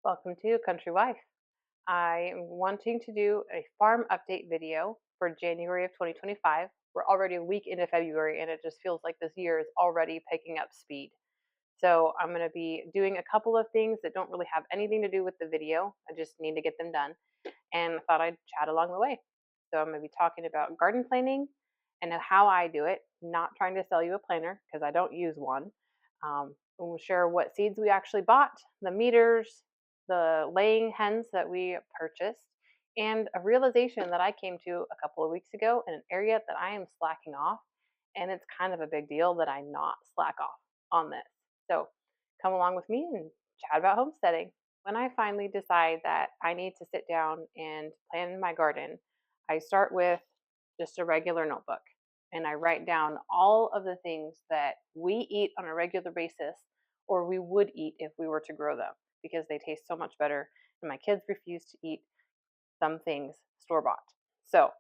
Welcome to Country Wife. I am wanting to do a farm update video for January of 2025. We're already a week into February and it just feels like this year is already picking up speed. So I'm going to be doing a couple of things that don't really have anything to do with the video. I just need to get them done and I thought I'd chat along the way. So I'm going to be talking about garden planning and how I do it, not trying to sell you a planner because I don't use one. We'll share what seeds we actually bought, the meters, the laying hens that we purchased, and a realization that I came to a couple of weeks ago in an area that I am slacking off. And it's kind of a big deal that I not slack off on this. So come along with me and chat about homesteading. When I finally decide that I need to sit down and plan my garden, I start with just a regular notebook and I write down all of the things that we eat on a regular basis or we would eat if we were to grow them because they taste so much better. And my kids refuse to eat some things store bought. So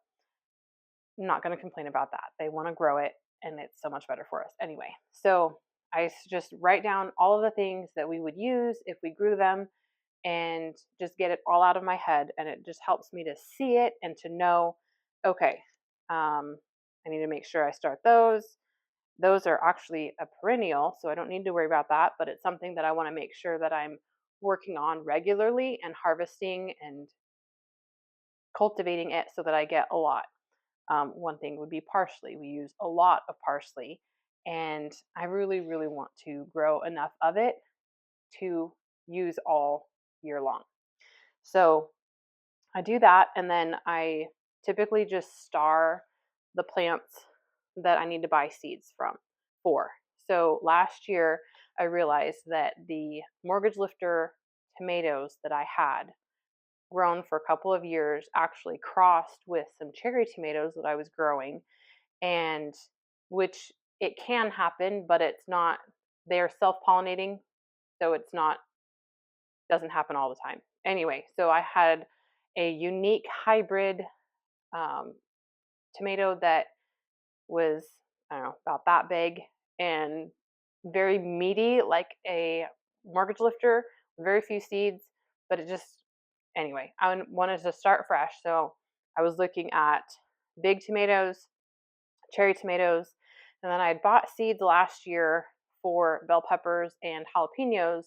I'm not going to complain about that. They want to grow it and it's so much better for us anyway. So I just write down all of the things that we would use if we grew them and just get it all out of my head. And it just helps me to see it and to know, okay, I need to make sure I start those. Those are actually a perennial, so I don't need to worry about that, but it's something that I want to make sure that I'm working on regularly and harvesting and cultivating it so that I get a lot. One thing would be parsley. We use a lot of parsley, and I really, really want to grow enough of it to use all year long. So I do that, and then I typically just star the plants that I need to buy seeds for. So last year, I realized that the Mortgage Lifter tomatoes that I had grown for a couple of years actually crossed with some cherry tomatoes that I was growing, and which it can happen, but it's not, they are self pollinating, so it's not, doesn't happen all the time. Anyway, so I had a unique hybrid um, tomato that was, I don't know, about that big and very meaty, like a Mortgage Lifter, very few seeds, but it just, anyway, I wanted to start fresh. So I was looking at big tomatoes, cherry tomatoes, and then I had bought seeds last year for bell peppers and jalapenos,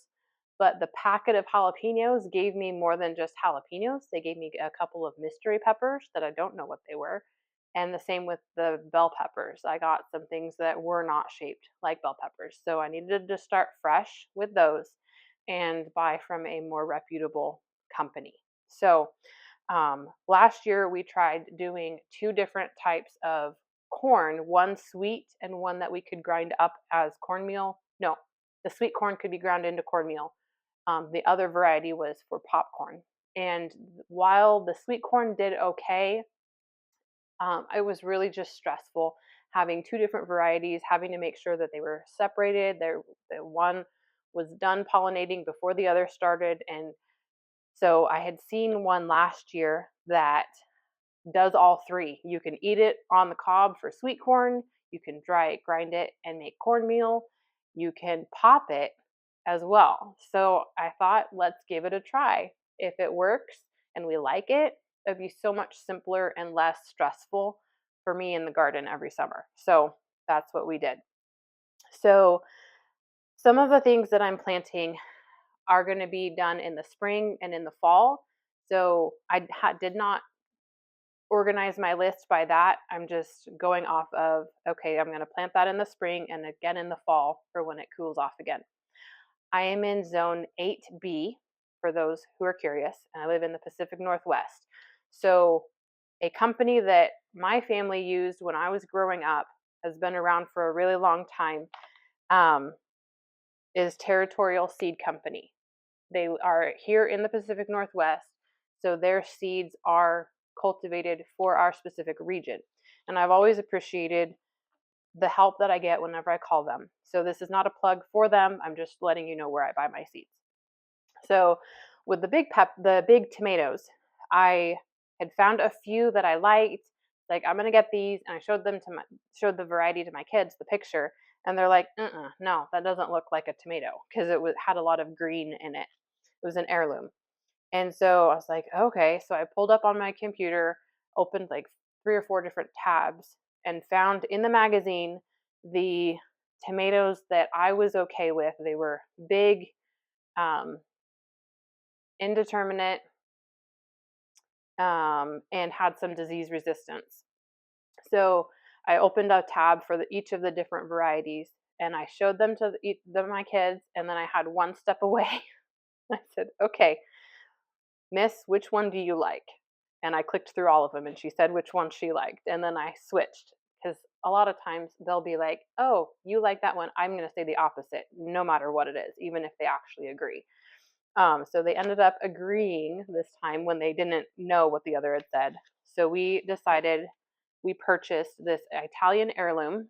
but the packet of jalapenos gave me more than just jalapenos. They gave me a couple of mystery peppers that I don't know what they were. And the same with the bell peppers. I got some things that were not shaped like bell peppers. So I needed to start fresh with those and buy from a more reputable company. So last year we tried doing two different types of corn, one sweet and one that we could grind up as cornmeal. No, the sweet corn could be ground into cornmeal. The other variety was for popcorn. And while the sweet corn did okay, it was really just stressful having two different varieties, having to make sure that they were separated. The one was done pollinating before the other started. And so I had seen one last year that does all three. You can eat it on the cob for sweet corn, you can dry it, grind it, and make cornmeal. You can pop it as well. So I thought, let's give it a try. If it works and we like it, it'd be so much simpler and less stressful for me in the garden every summer. So that's what we did. So some of the things that I'm planting are going to be done in the spring and in the fall. So I did not organize my list by that. I'm just going off of, okay, I'm going to plant that in the spring and again in the fall for when it cools off again. I am in zone 8B for those who are curious, and I live in the Pacific Northwest. So a company that my family used when I was growing up, has been around for a really long time, is Territorial Seed Company. They are here in the Pacific Northwest, so their seeds are cultivated for our specific region. And I've always appreciated the help that I get whenever I call them. So this is not a plug for them. I'm just letting you know where I buy my seeds. So with the big tomatoes, I had found a few that I liked. Like, I'm gonna get these, and I showed the variety to my kids, the picture, and they're like, no, that doesn't look like a tomato because had a lot of green in it. It was an heirloom. And so I was like, okay. So I pulled up on my computer, opened like 3 or 4 different tabs, and found in the magazine the tomatoes that I was okay with. They were big, um, indeterminate, and had some disease resistance. So I opened a tab for each of the different varieties, and I showed them to my kids, and then I had one step away. I said, okay, Miss, which one do you like? And I clicked through all of them, and she said which one she liked. And then I switched, because a lot of times they'll be like, oh, you like that one. I'm going to say the opposite, no matter what it is, even if they actually agree. So they ended up agreeing this time when they didn't know what the other had said. So we decided, we purchased this Italian heirloom.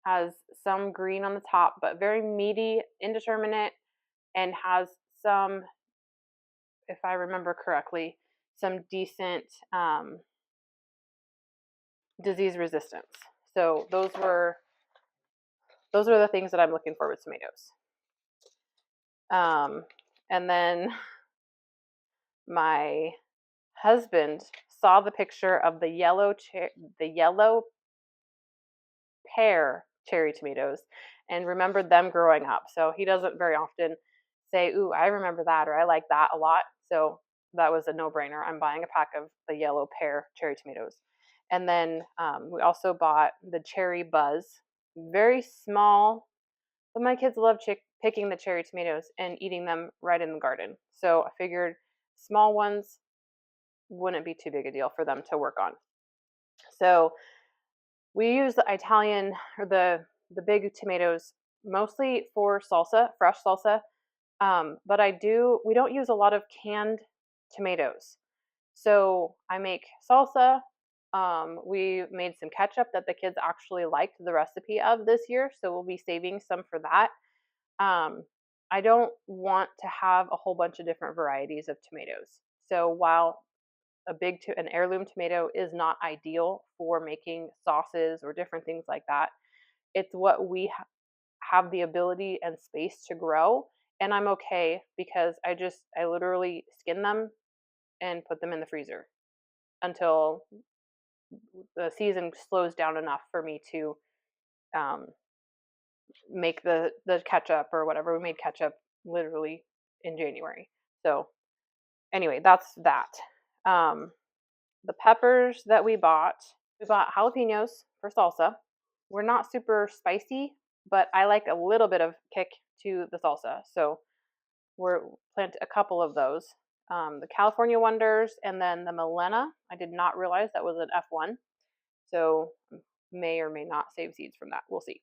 Has some green on the top, but very meaty, indeterminate, and has some, if I remember correctly, some decent disease resistance. So those are the things that I'm looking for with tomatoes. And then my husband saw the picture of the yellow pear cherry tomatoes and remembered them growing up. So he doesn't very often say, ooh, I remember that, or I like that a lot. So that was a no-brainer. I'm buying a pack of the yellow pear cherry tomatoes. And then we also bought the cherry buzz, very small, but my kids love picking the cherry tomatoes and eating them right in the garden. So I figured small ones wouldn't be too big a deal for them to work on. So we use the Italian, or the big tomatoes, mostly for salsa, fresh salsa. But we don't use a lot of canned tomatoes. So I make salsa. We made some ketchup that the kids actually liked the recipe of this year, so we'll be saving some for that. I don't want to have a whole bunch of different varieties of tomatoes. So while an heirloom tomato is not ideal for making sauces or different things like that, it's what we have the ability and space to grow, and I'm okay, because I literally skin them and put them in the freezer until the season slows down enough for me to um, make the ketchup or whatever. We made ketchup literally in January. So anyway, that's that. The peppers that we bought jalapenos for salsa. We're not super spicy, but I like a little bit of kick to the salsa. So we're plant a couple of those. The California Wonders, and then the Milena. I did not realize that was an F1. So may or may not save seeds from that. We'll see.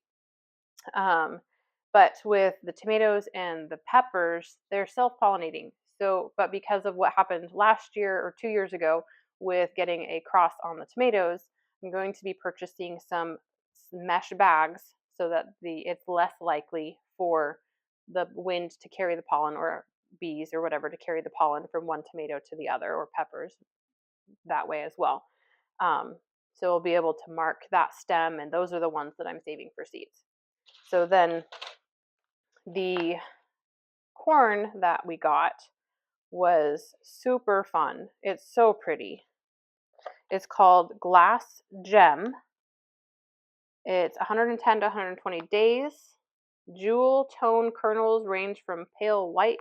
But with the tomatoes and the peppers, they're self-pollinating. So, but because of what happened last year or 2 years ago with getting a cross on the tomatoes, I'm going to be purchasing some mesh bags so that it's less likely for the wind to carry the pollen, or bees or whatever to carry the pollen from one tomato to the other, or peppers that way as well. So we'll be able to mark that stem, and those are the ones that I'm saving for seeds. So then the corn that we got was super fun. It's so pretty. It's called Glass Gem. It's 110 to 120 days. Jewel tone kernels range from pale white,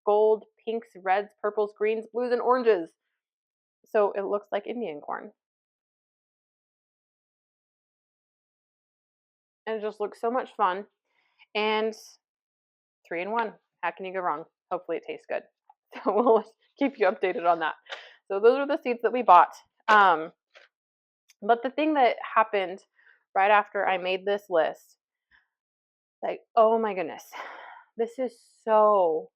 gold, pinks, reds, purples, greens, blues, and oranges. So it looks like Indian corn. And it just looks so much fun. And 3-in-1. How can you go wrong? Hopefully it tastes good. So we'll keep you updated on that. So those are the seeds that we bought. But the thing that happened right after I made this list, like, oh my goodness, this is so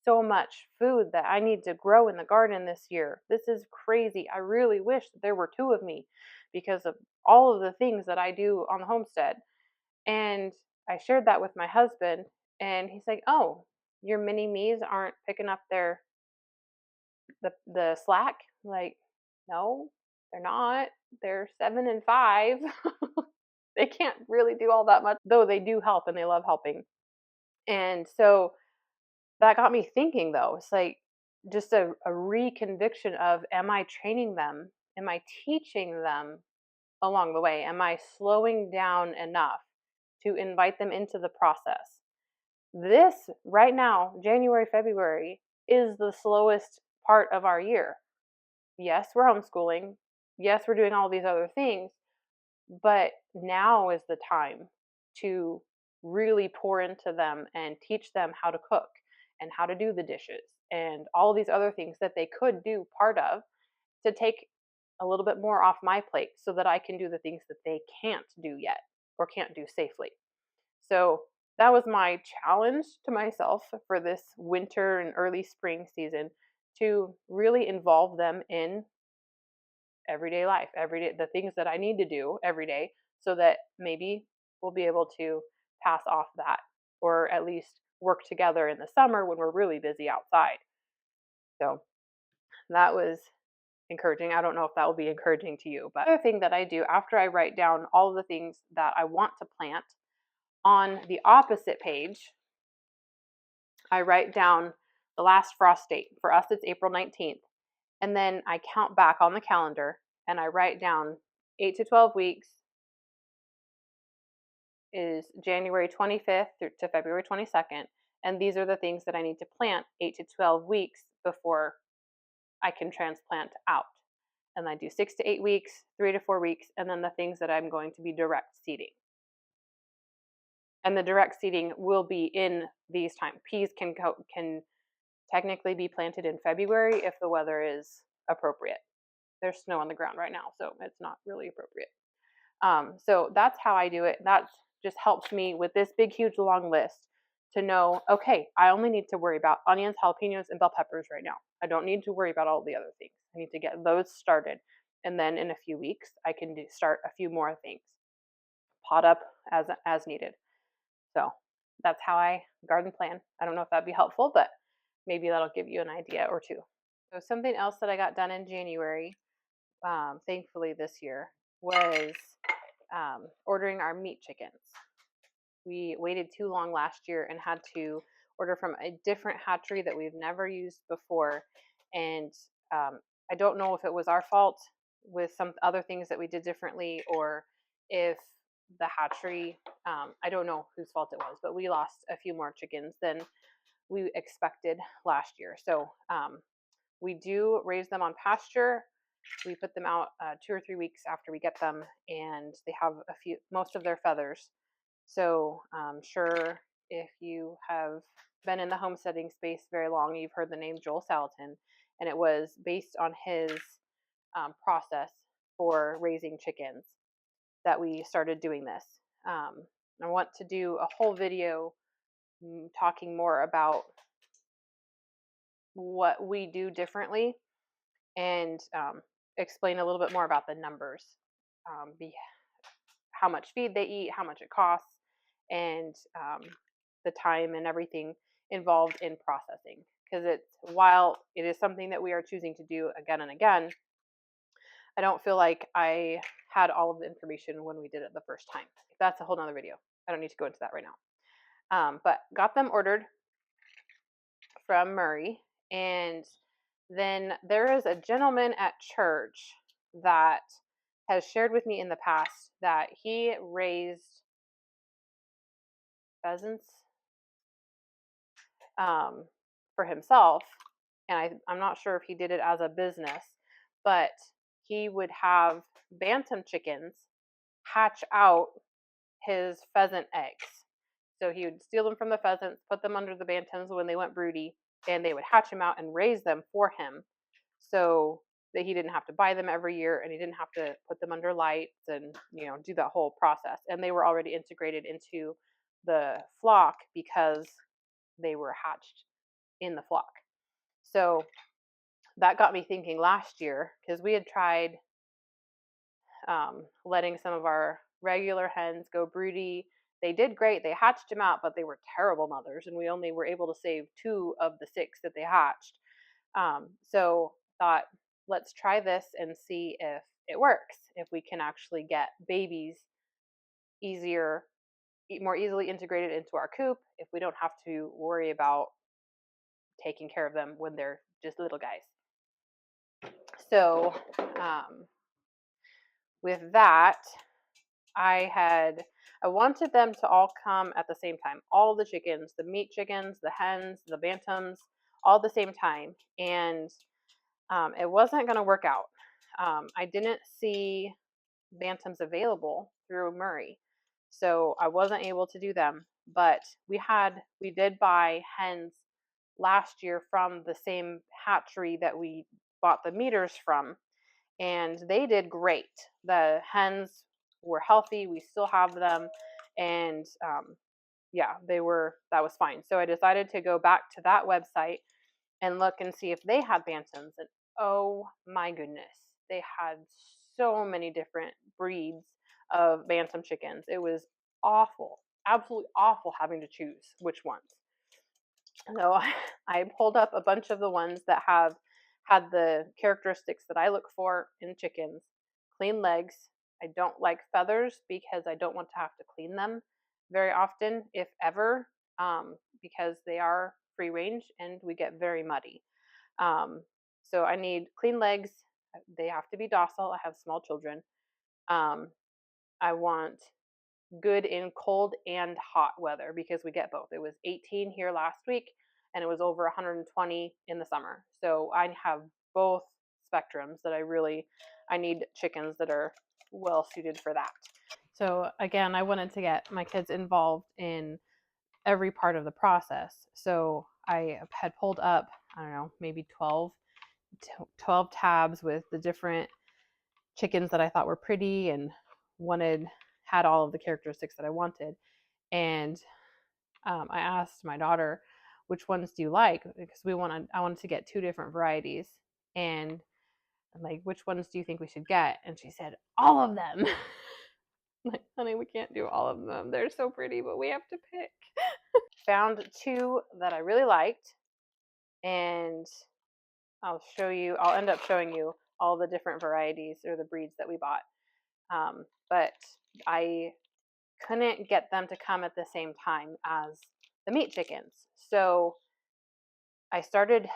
much food that I need to grow in the garden this year. This is crazy. I really wish that there were 2 of me, because of all of the things that I do on the homestead. And I shared that with my husband, and he's like, "Oh, your mini me's aren't picking up the slack?" I'm like, no, they're not. They're 7 and 5. They can't really do all that much, though they do help and they love helping. And so that got me thinking though. It's like just a reconviction of, am I training them? Am I teaching them along the way? Am I slowing down enough to invite them into the process? This right now, January, February, is the slowest part of our year. Yes, we're homeschooling. Yes, we're doing all these other things, but now is the time to really pour into them and teach them how to cook and how to do the dishes and all these other things that they could do part of, to take a little bit more off my plate so that I can do the things that they can't do yet or can't do safely. So that was my challenge to myself for this winter and early spring season, to really involve them in everyday life, every day, the things that I need to do every day, so that maybe we'll be able to pass off that, or at least work together in the summer when we're really busy outside. So that was encouraging. I don't know if that will be encouraging to you, but another thing that I do after I write down all of the things that I want to plant, on the opposite page, I write down the last frost date. For us, it's April 19th. And then I count back on the calendar and I write down 8 to 12 weeks is January 25th through to February 22nd. And these are the things that I need to plant 8 to 12 weeks before I can transplant out. And I do 6 to 8 weeks, 3 to 4 weeks, and then the things that I'm going to be direct seeding. And the direct seeding will be in these times. Peas can technically be planted in February if the weather is appropriate. There's snow on the ground right now, so it's not really appropriate. So that's how I do it. That just helps me with this big, huge, long list to know, okay, I only need to worry about onions, jalapenos, and bell peppers right now. I don't need to worry about all the other things. I need to get those started. And then in a few weeks, I can start a few more things, pot up as needed. So that's how I garden plan. I don't know if that'd be helpful, but maybe that'll give you an idea or two. So something else that I got done in January, thankfully this year, was ordering our meat chickens. We waited too long last year and had to order from a different hatchery that we've never used before. And I don't know if it was our fault with some other things that we did differently, or if the hatchery, I don't know whose fault it was, but we lost a few more chickens than we expected last year. So we do raise them on pasture. We put them out 2 or 3 weeks after we get them, and they have most of their feathers. So I'm sure if you have been in the homesteading space very long, you've heard the name Joel Salatin, and it was based on his process for raising chickens that we started doing this. I want to do a whole video talking more about what we do differently, and explain a little bit more about the numbers, how much feed they eat, how much it costs, and the time and everything involved in processing. Because while it is something that we are choosing to do again and again, I don't feel like I had all of the information when we did it the first time. That's a whole nother video. I don't need to go into that right now. But got them ordered from Murray, and then there is a gentleman at church that has shared with me in the past that he raised pheasants for himself, and I'm not sure if he did it as a business, but he would have bantam chickens hatch out his pheasant eggs. So he would steal them from the pheasants, put them under the bantams when they went broody, and they would hatch them out and raise them for him, so that he didn't have to buy them every year, and he didn't have to put them under lights and do that whole process. And they were already integrated into the flock because they were hatched in the flock. So that got me thinking last year, because we had tried letting some of our regular hens go broody. They did great. They hatched them out, but they were terrible mothers, and we only were able to save 2 of the 6 that they hatched. So thought, let's try this and see if it works, if we can actually get babies easier more easily integrated into our coop if we don't have to worry about taking care of them when they're just little guys. So with that, I wanted them to all come at the same time. All the chickens, the meat chickens, the hens, the bantams, all at the same time. And it wasn't going to work out. I didn't see bantams available through Murray, so I wasn't able to do them. But we did buy hens last year from the same hatchery that we bought the meters from, and they did great. The hens were healthy. We still have them, and yeah, that was fine. So I decided to go back to that website and look and see if they had bantams. And oh my goodness, they had so many different breeds of bantam chickens. It was awful, absolutely awful having to choose which ones. So I pulled up a bunch of the ones that have had the characteristics that I look for in chickens. Clean legs. I don't like feathers because I don't want to have to clean them very often, if ever, because they are free range and we get very muddy. So I need clean legs. They have to be docile. I have small children. I want good in cold and hot weather because we get both. It was 18 here last week and it was over 120 in the summer. So I have both spectrums that I need chickens that are well suited for that. So again, I wanted to get my kids involved in every part of the process. So I had pulled up, I don't know, maybe 12 tabs with the different chickens that I thought were pretty and had all of the characteristics that I wanted. And I asked my daughter, which ones do you like? Because I wanted to get 2 different varieties. And I'm like, which ones do you think we should get? And she said, all of them. I'm like, honey, we can't do all of them. They're so pretty, but we have to pick. Found 2 that I really liked. And I'll end up showing you all the different varieties or the breeds that we bought. But I couldn't get them to come at the same time as the meat chickens. So I started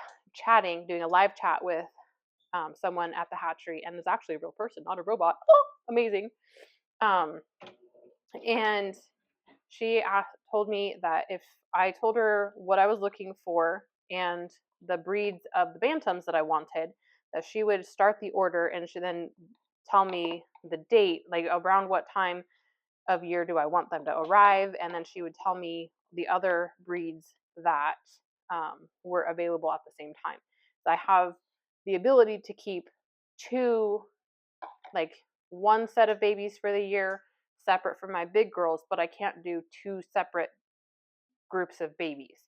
doing a live chat with someone at the hatchery, and it's actually a real person, not a robot. Oh, amazing. And she told me that if I told her what I was looking for and the breeds of the bantams that I wanted, that she would start the order and she then tell me the date, like around what time of year do I want them to arrive, and then she would tell me the other breeds that were available at the same time. So I have the ability to keep 2, like one set of babies for the year separate from my big girls, but I can't do 2 separate groups of babies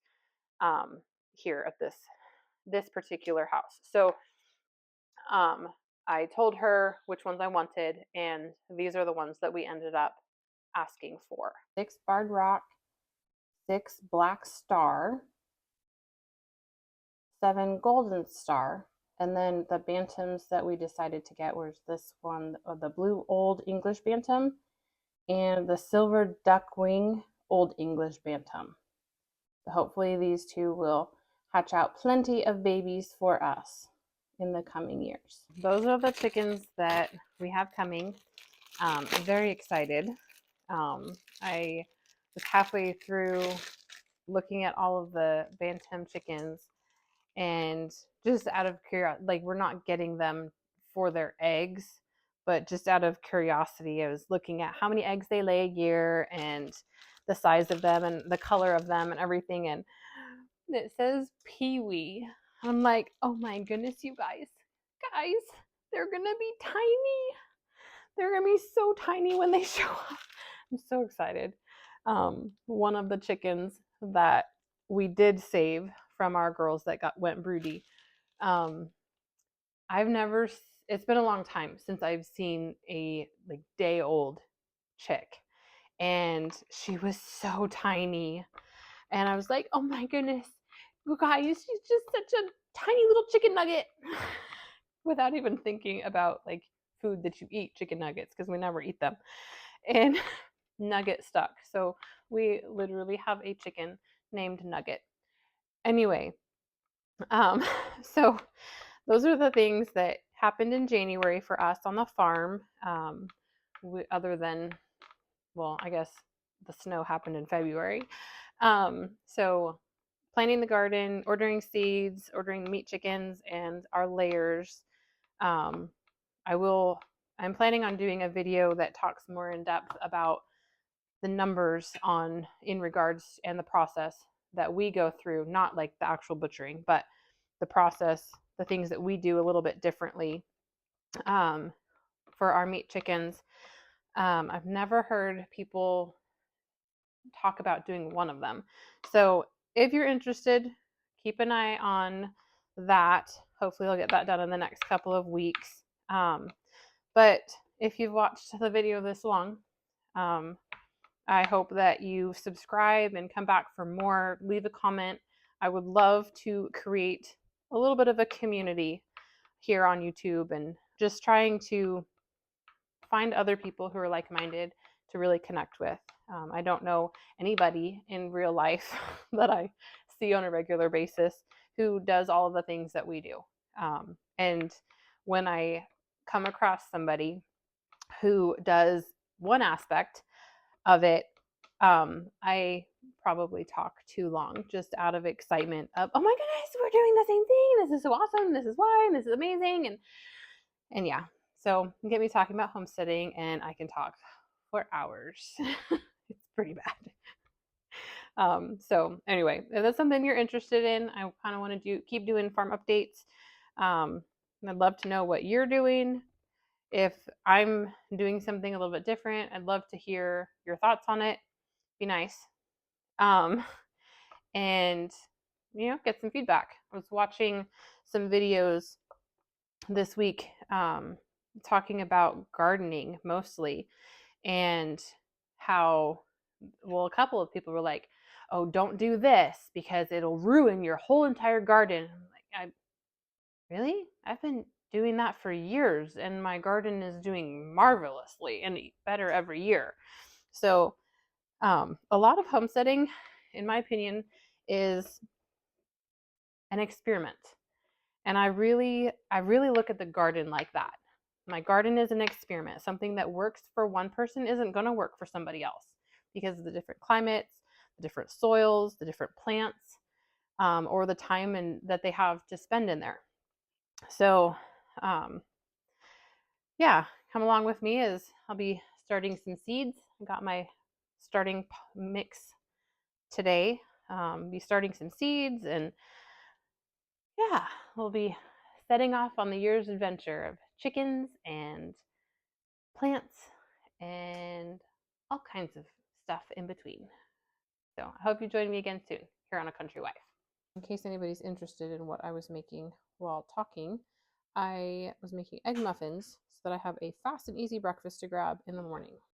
here at this particular house. So I told her which ones I wanted, and these are the ones that we ended up asking for. 6 Barred Rock, 6 Black Star, 7 Golden Star, and then the bantams that we decided to get was this one, the Blue Old English Bantam and the Silver Duckwing Old English Bantam. So hopefully these 2 will hatch out plenty of babies for us in the coming years. Those are the chickens that we have coming. I'm very excited. I was halfway through looking at all of the bantam chickens, and just out of curiosity, like we're not getting them for their eggs, but just out of curiosity, I was looking at how many eggs they lay a year and the size of them and the color of them and everything. And it says Pee-wee. I'm like, oh my goodness, you guys, they're gonna be tiny. They're gonna be so tiny when they show up. I'm so excited. One of the chickens that we did save from our girls that went broody. It's been a long time since I've seen a like day old chick, and she was so tiny. And I was like, oh my goodness, you guys, she's just such a tiny little chicken nugget. Without even thinking about like food that you eat, chicken nuggets, because we never eat them. And Nugget stuck. So we literally have a chicken named Nugget. Anyway, um, so those are the things that happened in January for us on the farm. Other than, well, I guess the snow happened in February. So planting the garden, ordering seeds, ordering meat chickens, and our layers. Um, I will. I'm planning on doing a video that talks more in depth about the numbers on in regards and the process that we go through, not like the actual butchering, but the process, the things that we do a little bit differently um, for our meat chickens. I've never heard people talk about doing one of them. So if you're interested, keep an eye on that. Hopefully, I'll get that done in the next couple of weeks. But if you've watched the video this long, um, I hope that you subscribe and come back for more. Leave a comment. I would love to create a little bit of a community here on YouTube and just trying to find other people who are like minded to really connect with. I don't know anybody in real life that I see on a regular basis who does all of the things that we do. And when I come across somebody who does one aspect of it, I probably talk too long just out of excitement of, oh my goodness, we're doing the same thing. This is so awesome. This is why, and this is amazing. And yeah, so get me talking about homesteading and I can talk for hours. It's pretty bad. So anyway, if that's something you're interested in, I kind of want to keep doing farm updates. I'd love to know what you're doing. If I'm doing something a little bit different, I'd love to hear your thoughts on it. Be nice. Um, and get some feedback. I was watching some videos this week talking about gardening mostly, and how, well, a couple of people were like, oh, don't do this because it'll ruin your whole entire garden. I'm like, really? I've been doing that for years and my garden is doing marvelously and better every year. So a lot of homesteading, in my opinion, is an experiment. And I really look at the garden like that. My garden is an experiment. Something that works for one person isn't going to work for somebody else because of the different climates, the different soils, the different plants, or the time that they have to spend in there. So, yeah, come along with me as I'll be starting some seeds. I got my starting mix today. Be starting some seeds, and yeah, we'll be setting off on the year's adventure of chickens and plants and all kinds of stuff in between. So I hope you join me again soon here on A Country Wife. In case anybody's interested in what I was making while talking, I was making egg muffins so that I have a fast and easy breakfast to grab in the morning.